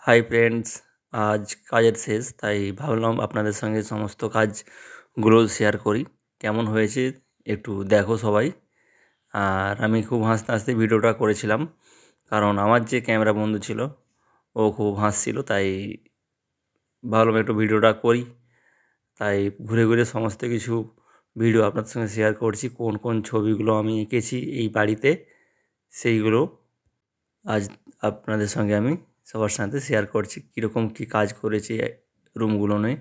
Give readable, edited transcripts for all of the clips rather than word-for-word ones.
Hi friends, আজ কাজের শেষ তাই ভাবলাম আপনাদের সঙ্গে সমস্ত কাজগুলো শেয়ার করি। কেমন হয়েছে একটু দেখো সবাই। আর আমি খুব হাসতে হাসতে ভিডিওটা করেছিলাম, কারণ আমার যে ক্যামেরা বন্ধু ছিল ও খুব হাসছিল, তাই ভাবলাম একটু ভিডিওটা করি। তাই ঘুরে ঘুরে সমস্ত কিছু ভিডিও আপনাদের সঙ্গে শেয়ার করছি। কোন কোন ছবিগুলো আমি এঁকেছি এই বাড়িতে, সেইগুলো আজ আপনাদের সঙ্গে আমি সবার সাথে শেয়ার করছি। কীরকম কী কাজ করেছি রুমগুলো নিয়ে,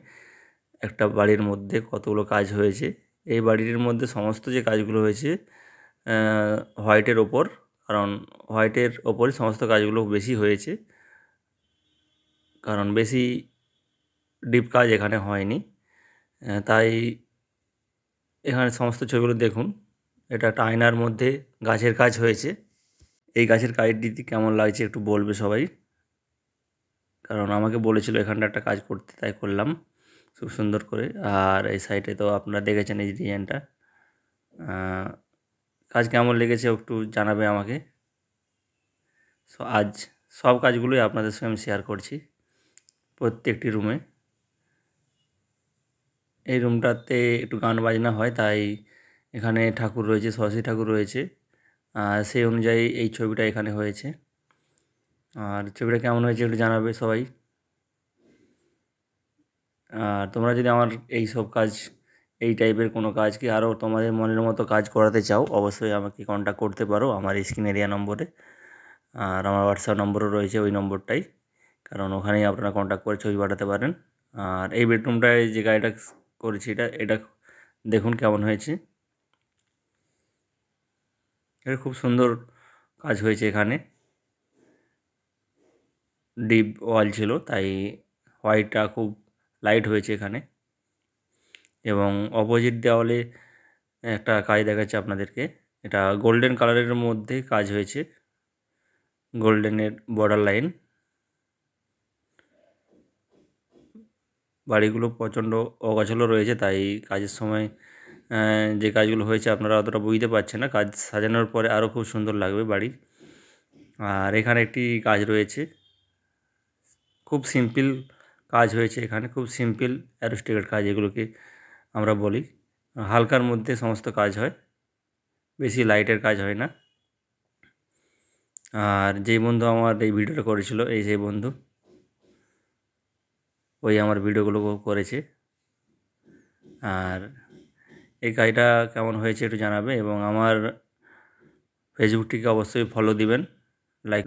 একটা বাড়ির মধ্যে কতগুলো কাজ হয়েছে। এই বাড়িটির মধ্যে সমস্ত যে কাজগুলো হয়েছে হোয়াইটের ওপর, কারণ হোয়াইটের ওপরই সমস্ত কাজগুলো বেশি হয়েছে, কারণ বেশি ডিপ কাজ এখানে হয়নি। তাই এখানে সমস্ত ছবিগুলো দেখুন। এটা একটা আয়নার মধ্যে গাছের কাজ হয়েছে। এই গাছের কাজটি কেমন লাগছে একটু বলবে সবাই, কারণ আমাকে বলেছিল এখানটা একটা কাজ করতে, তাই করলাম খুব সুন্দর করে। আর এই সাইডে তো আপনারা দেখেছেন এই ডিজাইনটা। কাজ কেমন লেগেছে একটু জানাবে আমাকে। আজ সব কাজগুলোই আপনাদের সঙ্গে আমি শেয়ার করছি, প্রত্যেকটি রুমে। এই রুমটাতে একটু গান বাজনা হয়, তাই এখানে ঠাকুর রয়েছে, সরস্বতী ঠাকুর রয়েছে, আর সেই অনুযায়ী এই ছবিটা এখানে হয়েছে। আর ছবিটা কেমন হয়েছে একটু জানাবে সবাই। আর তোমরা যদি আমার এই সব কাজ, এই টাইপের কোনো কাজ কি আরও তোমাদের মনের মতো কাজ করাতে চাও, অবশ্যই আমাকে কন্ট্যাক্ট করতে পারো আমার স্ক্রিনে দেওয়া নম্বরে। আর আমার হোয়াটসঅ্যাপ নম্বরও রয়েছে ওই নম্বরটাই, কারণ ওখানেই আপনারা কন্ট্যাক্ট করে ছবি পাঠাতে পারেন। আর এই বেডরুমটায় যে গাড়িটা করেছি, এটা দেখুন কেমন হয়েছে। এটা খুব সুন্দর কাজ হয়েছে। এখানে ডিপ ওয়াল ছিল, তাই হোয়াইটটা খুব লাইট হয়েছে এখানে। এবং অপোজিট দেওয়ালে একটা কাজ দেখাচ্ছে আপনাদেরকে। এটা গোল্ডেন কালারের মধ্যে কাজ হয়েছে, গোল্ডেনের বর্ডার লাইন। বাড়িগুলো প্রচণ্ড অগোছালো রয়েছে, তাই কাজের সময় যে কাজগুলো হয়েছে আপনারা অতটা বুঝতে পারছেন না। কাজ সাজানোর পরে আরও খুব সুন্দর লাগবে বাড়ি। আর এখানে একটি কাজ রয়েছে, খুব সিম্পল কাজ হয়েছে এখানে, খুব সিম্পল অ্যারোস্টিকের কাজ এগুলোকে আমরা বলি। হালকার মধ্যে সমস্ত কাজ হয়, বেশি লাইটের কাজ হয় না। আর যেই বন্ধু আমার এই ভিডিওটা করেছিল, এই সেই বন্ধু, ওই আমার ভিডিওগুলো করেছে। আর এই কাজটা কেমন হয়েছে একটু জানাবে, এবং আমার ফেসবুকটিকে অবশ্যই ফলো দিবেন, লাইক